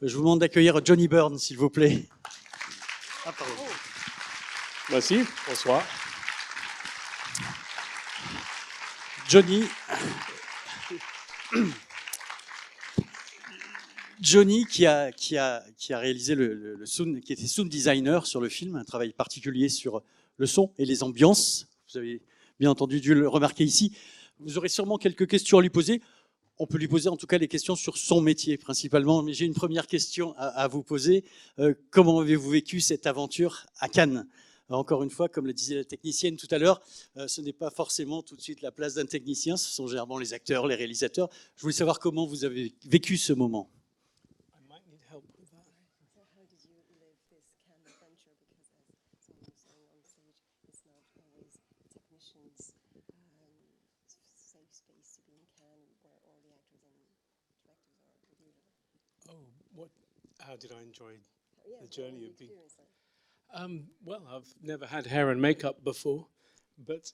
Je vous demande d'accueillir Johnny Byrne, s'il vous plaît. Ah, pardon. Merci, bonsoir. Johnny qui a réalisé le sound, qui était sound designer sur le film, un travail particulier sur le son et les ambiances. Vous avez bien entendu dû le remarquer ici. Vous aurez sûrement quelques questions à lui poser. On peut lui poser en tout cas des questions sur son métier principalement, mais j'ai une première question à vous poser. Comment avez-vous vécu cette aventure à Cannes ? Encore une fois, comme le disait la technicienne tout à l'heure, ce n'est pas forcément tout de suite la place d'un technicien, ce sont généralement les acteurs, les réalisateurs. Je voulais savoir comment vous avez vécu ce moment. How did I enjoy the journey of being? Well, I've never had hair and makeup before, but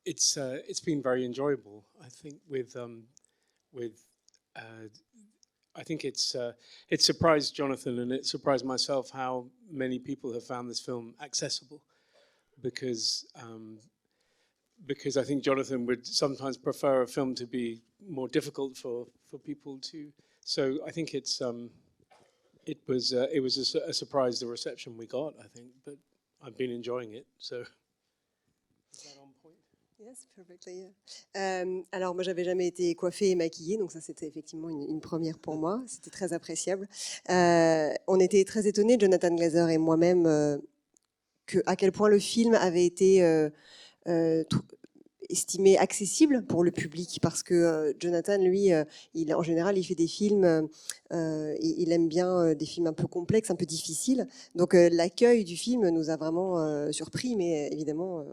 it's been very enjoyable. I think I think it surprised Jonathan and it surprised myself how many people have found this film accessible, because I think Jonathan would sometimes prefer a film to be more difficult for people to. So I think it was a surprise, the reception we got, I think, but I've been enjoying it. So is that on point? Yes, perfectly. Yeah. Alors moi, j'avais jamais été coiffée et maquillée, donc ça c'était effectivement une première pour moi. C'était très appréciable. On était très étonnés, Jonathan Glazer et moi-même, à quel point le film avait été estimé accessible pour le public, parce que Jonathan, lui, en général, il fait des films, il aime bien des films un peu complexes, un peu difficiles. Donc l'accueil du film nous a vraiment surpris, mais évidemment,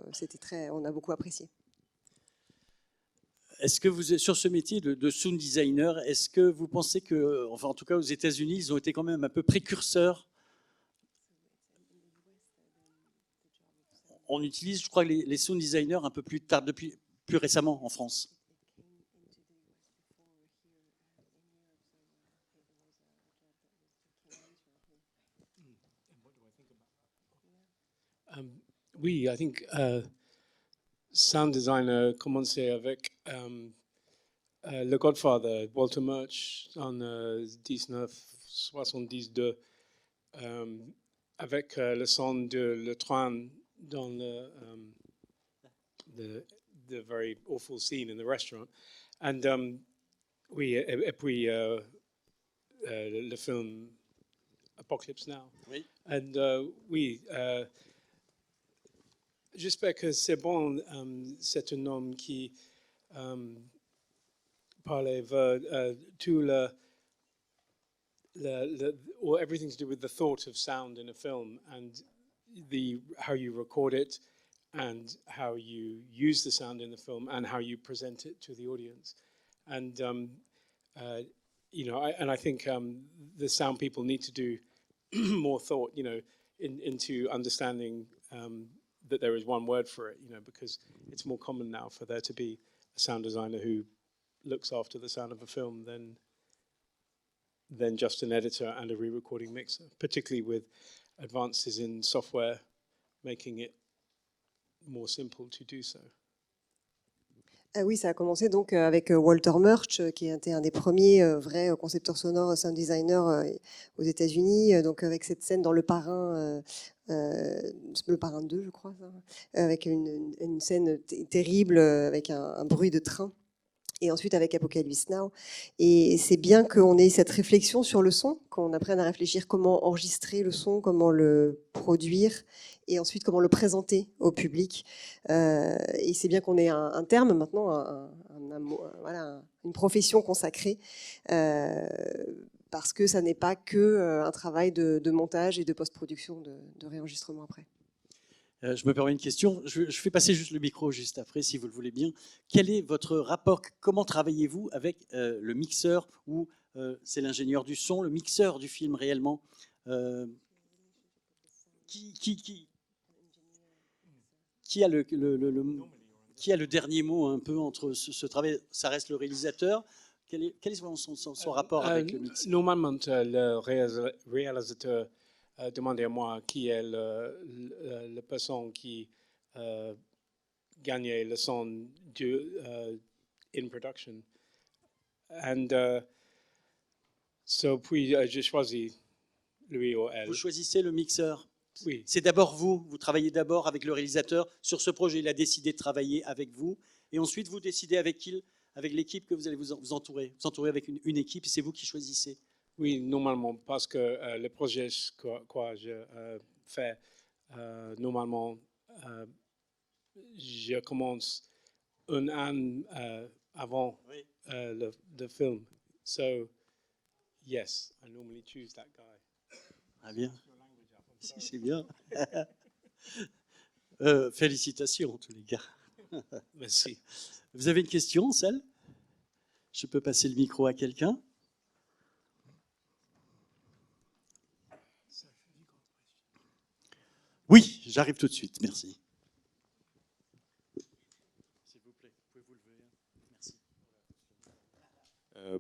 on a beaucoup apprécié. Est-ce que vous, sur ce métier de sound designer, est-ce que vous pensez que, enfin en tout cas aux États-Unis, ils ont été quand même un peu précurseurs? On utilise, je crois, les sound designers un peu plus tard, depuis plus récemment en France. Oui, I think sound designer commençait avec Le Godfather, Walter Murch en 1972, avec le son de le train dans the very awful scene in the restaurant. And oui, et puis le film Apocalypse Now. Oui. And oui, j'espère que c'est bon. C'est un homme qui parlait tout or everything to do with the thought of sound in a film, and how you record it, and how you use the sound in the film, and how you present it to the audience. And I think the sound people need to do more thought, into understanding that there is one word for it, because it's more common now for there to be a sound designer who looks after the sound of a film than just an editor and a re-recording mixer, particularly with advances in software making it more simple to do so. Oui, ça a commencé donc avec Walter Murch, qui était un des premiers vrais concepteurs sonores, sound designers aux États-Unis. Donc avec cette scène dans Le Parrain 2, je crois, ça, avec une scène terrible avec un bruit de train. Et ensuite avec Apocalypse Now. Et c'est bien qu'on ait cette réflexion sur le son, qu'on apprenne à réfléchir comment enregistrer le son, comment le produire, et ensuite comment le présenter au public. Et c'est bien qu'on ait un terme maintenant, une profession consacrée, parce que ça n'est pas que un travail de montage et de post-production, de réenregistrement après. Je me permets une question. Je fais passer juste le micro juste après, si vous le voulez bien. Quel est votre rapport? Comment travaillez-vous avec le mixeur, ou c'est l'ingénieur du son, le mixeur du film réellement? Qui a le dernier mot un peu entre ce travail? Ça reste le réalisateur, Quel est son rapport avec le mix? Normalement, le réalisateur demandait à moi qui est la personne qui gagnait le son in production. And so puis j'ai choisi lui ou elle. Vous choisissez le mixeur. Oui. C'est d'abord vous travaillez d'abord avec le réalisateur sur ce projet, il a décidé de travailler avec vous, et ensuite vous décidez avec l'équipe que vous allez vous entourer. Vous entourez avec une équipe, et c'est vous qui choisissez. Oui, normalement, parce que le projet que je fais, normalement, je commence un an avant Oui. le film. So, yes, I normally choose that guy. Ah bien. Si, c'est bien. Félicitations en tous les cas. Merci. Vous avez une question, celle? Je peux passer le micro à quelqu'un? Oui, j'arrive tout de suite, merci. S'il vous plaît, pouvez-vous lever? Merci.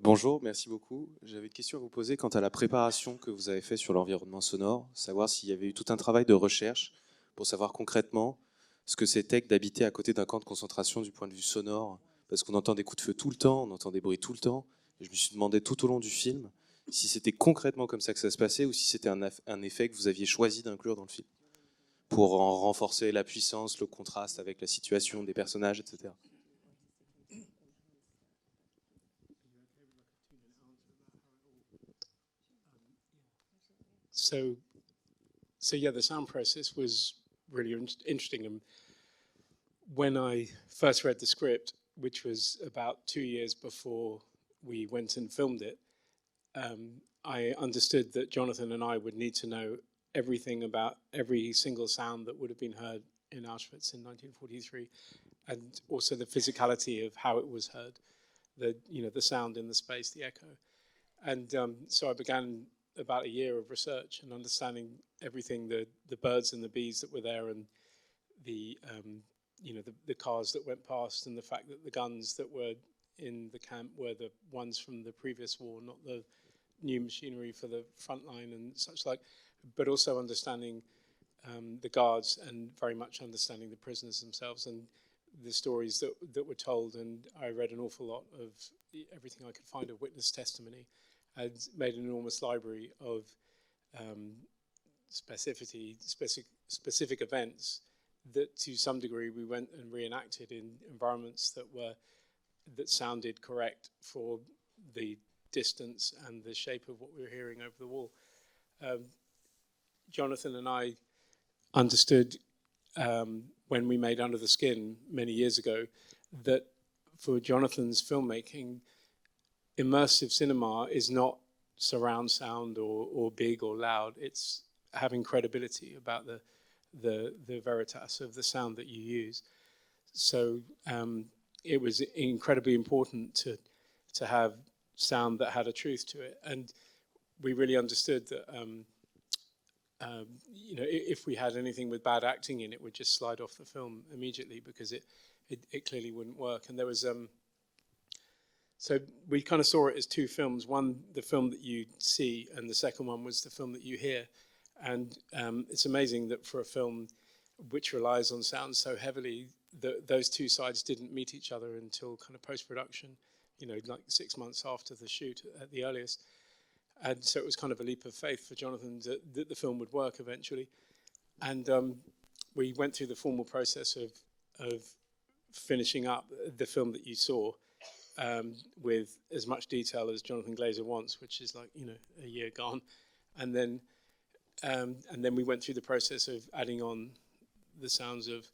Bonjour, merci beaucoup. J'avais une question à vous poser quant à la préparation que vous avez faite sur l'environnement sonore, savoir s'il y avait eu tout un travail de recherche pour savoir concrètement ce que c'était que d'habiter à côté d'un camp de concentration du point de vue sonore, parce qu'on entend des coups de feu tout le temps, on entend des bruits tout le temps, et je me suis demandé tout au long du film si c'était concrètement comme ça que ça se passait ou si c'était un effet que vous aviez choisi d'inclure dans le film, pour en renforcer la puissance, le contraste avec la situation des personnages, etc. So yeah, the sound process was really interesting. And when I first read the script, which was about 2 years before we went and filmed it, I understood that Jonathan and I would need to know everything about every single sound that would have been heard in Auschwitz in 1943, and also the physicality of how it was heard, the sound in the space, the echo. And so I began about a year of research and understanding everything, the birds and the bees that were there, and the cars that went past, and the fact that the guns that were in the camp were the ones from the previous war, not the new machinery for the front line and such like, but also understanding the guards and very much understanding the prisoners themselves and the stories that were told. And I read an awful lot of everything I could find of witness testimony. I'd made an enormous library of specific events that to some degree we went and reenacted in environments that sounded correct for the distance and the shape of what we were hearing over the wall. Jonathan and I understood when we made Under the Skin many years ago that for Jonathan's filmmaking, immersive cinema is not surround sound or big or loud. It's having credibility about the veritas of the sound that you use. So it was incredibly important to have sound that had a truth to it. And we really understood that if we had anything with bad acting in it, would just slide off the film immediately because it clearly wouldn't work. And there was so we kind of saw it as two films. One, the film that you see, and the second one was the film that you hear. And it's amazing that for a film which relies on sound so heavily, those two sides didn't meet each other until kind of post-production, like 6 months after the shoot at the earliest. And so it was kind of a leap of faith for Jonathan that the film would work eventually. And we went through the formal process of finishing up the film that you saw with as much detail as Jonathan Glazer wants, which is like, a year gone. And then we went through the process of adding on the sounds of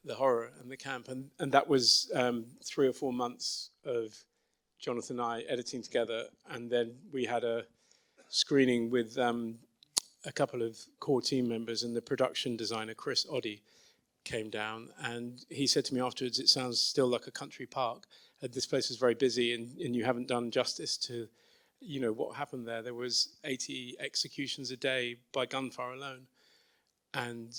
the horror and the camp. And that was 3 or 4 months of Jonathan and I editing together. And then we had a screening with a couple of core team members, and the production designer, Chris Oddy, came down. And he said to me afterwards, it sounds still like a country park. This place is very busy, and you haven't done justice to what happened there. There was 80 executions a day by gunfire alone. And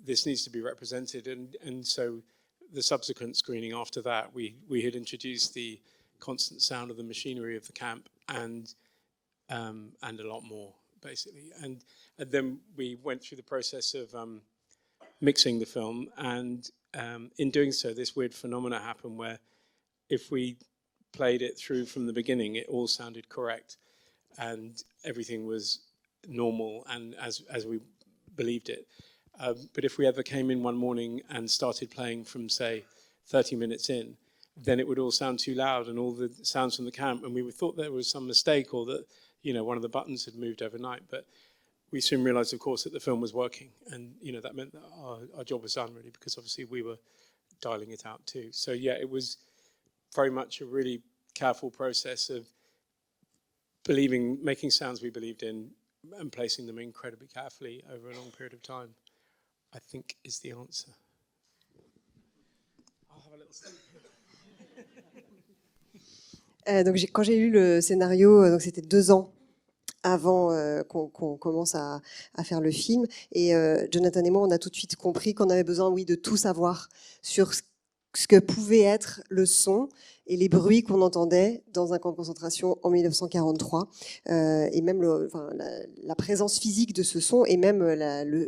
this needs to be represented. And so the subsequent screening after that, we had introduced the constant sound of the machinery of the camp, and a lot more, basically. And then we went through the process of mixing the film, and in doing so, this weird phenomena happened where if we played it through from the beginning, it all sounded correct, and everything was normal and as we believed it. But if we ever came in one morning and started playing from, say, 30 minutes in, then it would all sound too loud and all the sounds from the camp, and we thought there was some mistake or that, you know, one of the buttons had moved overnight. But we soon realized, of course, that the film was working, and, you know, that meant that our job was done, really, because obviously we were dialing it out too. So yeah, it was very much a really careful process of making sounds we believed in and placing them incredibly carefully over a long period of time, I think, is the answer. I'll have a little sleep. Donc quand j'ai lu le scénario, donc c'était 2 ans avant qu'on commence à faire le film. Et Jonathan et moi, on a tout de suite compris qu'on avait besoin, oui, de tout savoir sur ce que pouvait être le son et les bruits qu'on entendait dans un camp de concentration en 1943, et même la présence physique de ce son et même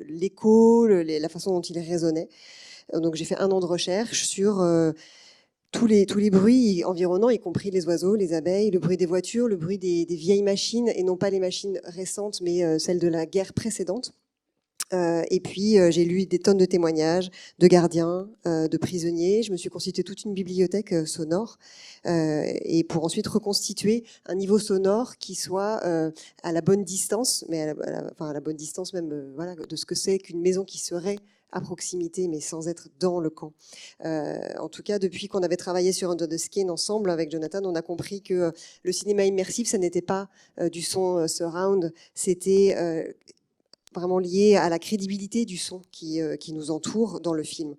l'écho, la façon dont il résonnait. Donc j'ai fait 1 an de recherche sur tous les bruits environnants, y compris les oiseaux, les abeilles, le bruit des voitures, le bruit des vieilles machines, et non pas les machines récentes, mais celles de la guerre précédente. Et puis, j'ai lu des tonnes de témoignages de gardiens, de prisonniers. Je me suis constitué toute une bibliothèque sonore, et pour ensuite reconstituer un niveau sonore qui soit à la bonne distance, mais à la bonne distance même voilà, de ce que c'est qu'une maison qui serait à proximité, mais sans être dans le camp. En tout cas, depuis qu'on avait travaillé sur Under the Skin ensemble avec Jonathan, on a compris que le cinéma immersif, ça n'était pas du son surround, c'était vraiment lié à la crédibilité du son qui nous entoure dans le film.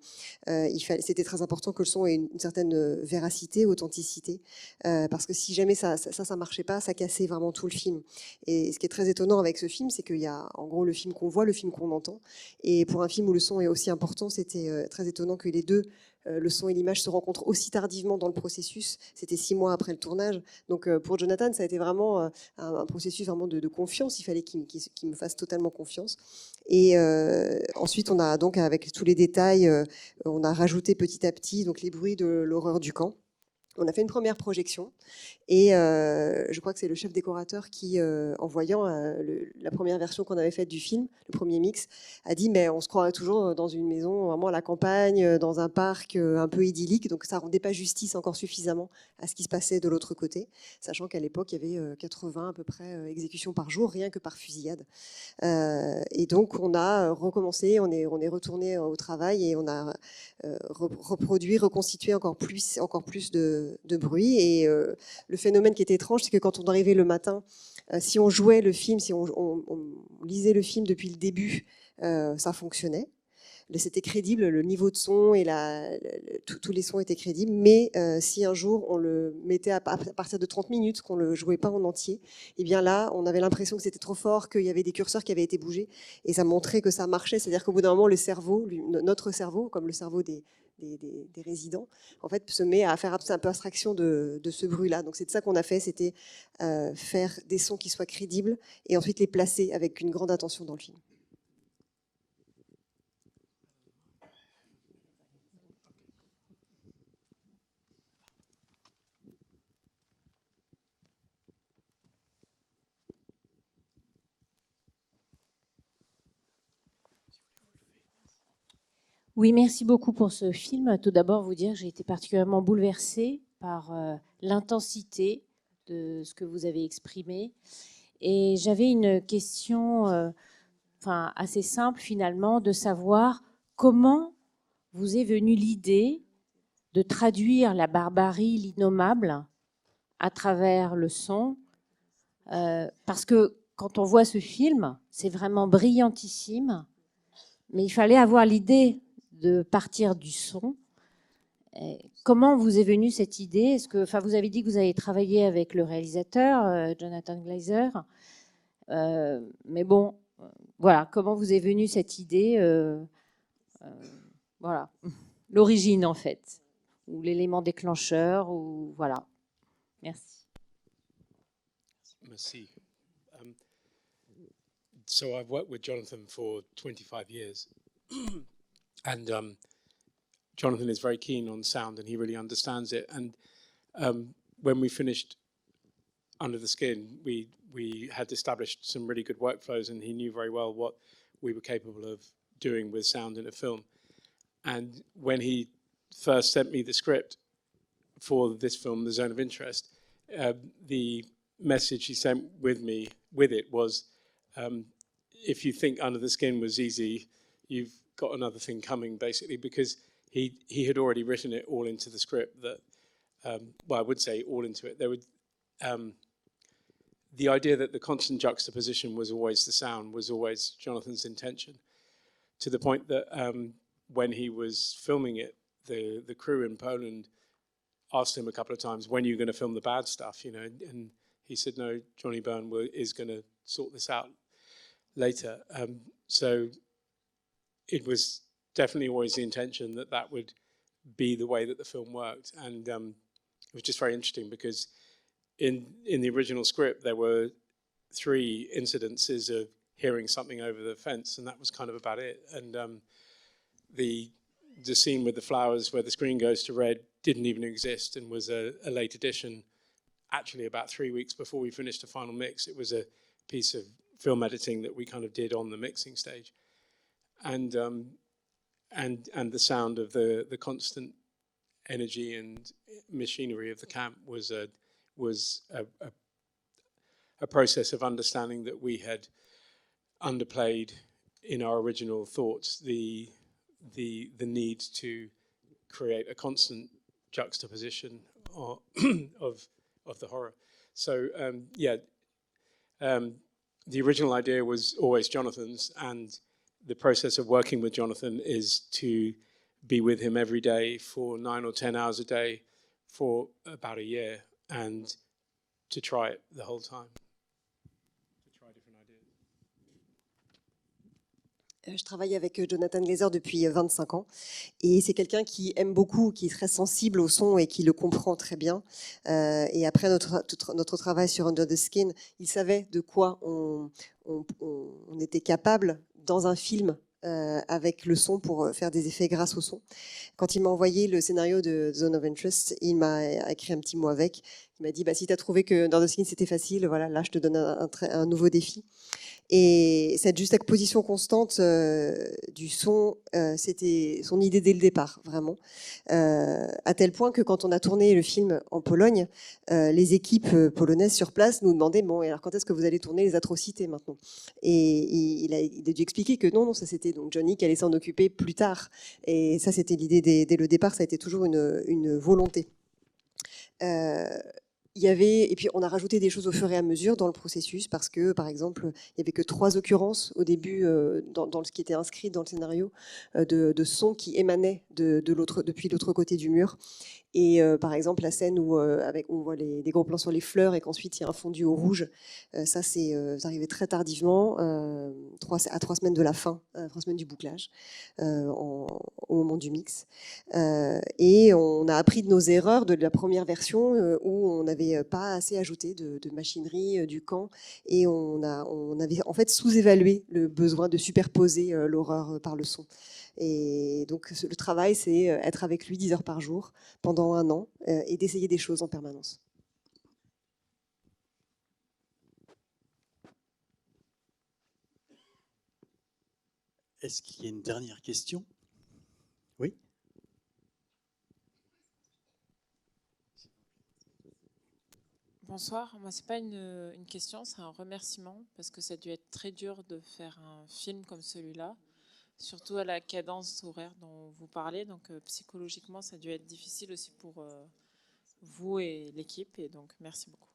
C'était très important que le son ait une certaine véracité, authenticité, parce que si jamais ça marchait pas, ça cassait vraiment tout le film. Et ce qui est très étonnant avec ce film, c'est qu'il y a en gros le film qu'on voit, le film qu'on entend. Et pour un film où le son est aussi important, c'était très étonnant que les deux, le son et l'image, se rencontrent aussi tardivement dans le processus. C'était 6 mois après le tournage. Donc pour Jonathan, ça a été vraiment un processus vraiment de confiance. Il fallait qu'il me fasse totalement confiance. Et ensuite, on a donc, avec tous les détails, on a rajouté petit à petit donc les bruits de l'horreur du camp. On a fait une première projection et je crois que c'est le chef décorateur qui, en voyant la première version qu'on avait faite du film, le premier mix, a dit mais on se croirait toujours dans une maison vraiment à la campagne, dans un parc un peu idyllique, donc ça rendait pas justice encore suffisamment à ce qui se passait de l'autre côté, sachant qu'à l'époque il y avait 80 à peu près exécutions par jour, rien que par fusillade. Et donc on a recommencé, on est retourné au travail et on a reproduit, reconstitué encore plus de bruit. Et le phénomène qui était étrange, c'est que quand on arrivait le matin, si on jouait le film, si on lisait le film depuis le début, ça fonctionnait. C'était crédible, le niveau de son et tous les sons étaient crédibles. Mais si un jour on le mettait à partir de 30 minutes, qu'on ne le jouait pas en entier, et bien là, on avait l'impression que c'était trop fort, qu'il y avait des curseurs qui avaient été bougés. Et ça montrait que ça marchait. C'est-à-dire qu'au bout d'un moment, le cerveau, notre cerveau, comme le cerveau des résidents, en fait, se met à faire un peu abstraction de ce bruit-là. Donc c'est de ça qu'on a fait, c'était faire des sons qui soient crédibles et ensuite les placer avec une grande attention dans le film. Oui, merci beaucoup pour ce film. Tout d'abord, vous dire que j'ai été particulièrement bouleversée par l'intensité de ce que vous avez exprimé. Et j'avais une question assez simple finalement, de savoir comment vous est venue l'idée de traduire la barbarie, l'innommable, à travers le son. Parce que quand on voit ce film, c'est vraiment brillantissime, mais il fallait avoir l'idée de partir du son. Comment vous est venue cette idée? Vous avez dit que vous avez travaillé avec le réalisateur, Jonathan Glazer. Mais bon, voilà, comment vous est venue cette idée? Voilà, l'origine en fait, ou l'élément déclencheur, ou voilà. Merci. Merci. So I've worked with Jonathan for 25 years, and Jonathan is very keen on sound, and he really understands it. And when we finished Under the Skin, we had established some really good workflows, and he knew very well what we were capable of doing with sound in a film. And when he first sent me the script for this film, The Zone of Interest, the message he sent with it was, if you think Under the Skin was easy, you've got another thing coming, basically, because he had already written it all into the script. That, well, I would say all into it. There would the idea that the constant juxtaposition was always the sound was always Jonathan's intention, to the point that when he was filming it, the crew in Poland asked him a couple of times, when are you going to film the bad stuff, you know? And he said, no, Johnny Byrne is going to sort this out later. So it was definitely always the intention that that would be the way that the film worked. And it was just very interesting because in the original script, there were 3 incidences of hearing something over the fence, and that was kind of about it. And the scene with the flowers where the screen goes to red didn't even exist and was a late addition. Actually, about 3 weeks before we finished the final mix, it was a piece of film editing that we kind of did on the mixing stage. And the sound of the constant energy and machinery of the camp was a process of understanding that we had underplayed in our original thoughts the need to create a constant juxtaposition of the horror. So the original idea was always Jonathan's, and the process of working with Jonathan is to be with him every day for 9 or 10 hours a day for about a year, and to try it the whole time, to try different ideas. Je travaille avec Jonathan Glazer depuis 25 ans et c'est quelqu'un qui aime beaucoup, qui est très sensible au son et qui le comprend très bien. Et après notre travail sur Under the Skin, il savait de quoi on était capable dans un film avec le son pour faire des effets grâce au son. Quand il m'a envoyé le scénario de Zone of Interest, il m'a écrit un petit mot avec. Il m'a dit si tu as trouvé que Under the Skin c'était facile, voilà, là je te donne un nouveau défi. Et cette juxtaposition constante du son, c'était son idée dès le départ, vraiment. À tel point que quand on a tourné le film en Pologne, les équipes polonaises sur place nous demandaient bon, et alors quand est-ce que vous allez tourner les atrocités maintenant? Et il a dû expliquer que non, ça c'était donc Johnny qui allait s'en occuper plus tard. Et ça, c'était l'idée dès le départ, ça a été toujours une volonté. Et puis on a rajouté des choses au fur et à mesure dans le processus parce que, par exemple, il n'y avait que 3 occurrences au début dans ce qui était inscrit dans le scénario de sons qui émanaient depuis l'autre côté du mur. Et par exemple, la scène où on voit des gros plans sur les fleurs et qu'ensuite il y a un fondu au rouge, ça c'est arrivé très tardivement, à 3 semaines de la fin, 3 semaines du bouclage, au moment du mix. Et on a appris de nos erreurs de la première version où on n'avait pas assez ajouté de machinerie du camp et on avait en fait sous-évalué le besoin de superposer l'horreur par le son. Et donc le travail, c'est être avec lui 10 heures par jour pendant 1 an et d'essayer des choses en permanence. Est-ce qu'il y a une dernière question? Oui. Bonsoir, moi c'est pas une question, c'est un remerciement parce que ça a dû être très dur de faire un film comme celui-là, surtout à la cadence horaire dont vous parlez, donc psychologiquement ça a dû être difficile aussi pour vous et l'équipe, et donc merci beaucoup.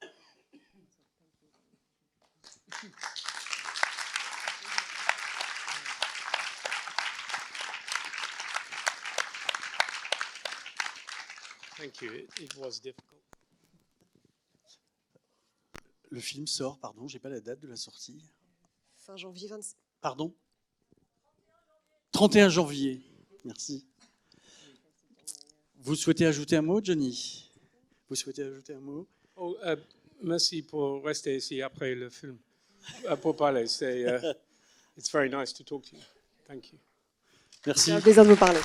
Thank you. It was difficult. Le film sort, pardon, j'ai pas la date de la sortie. Fin janvier 26. Pardon? 31 janvier. Merci. Vous souhaitez ajouter un mot, Johnny? Vous souhaitez ajouter un mot? Oh, merci pour rester ici après le film. Pour parler. It's very nice to talk to you. Thank you. Merci. C'est un plaisir de vous parler.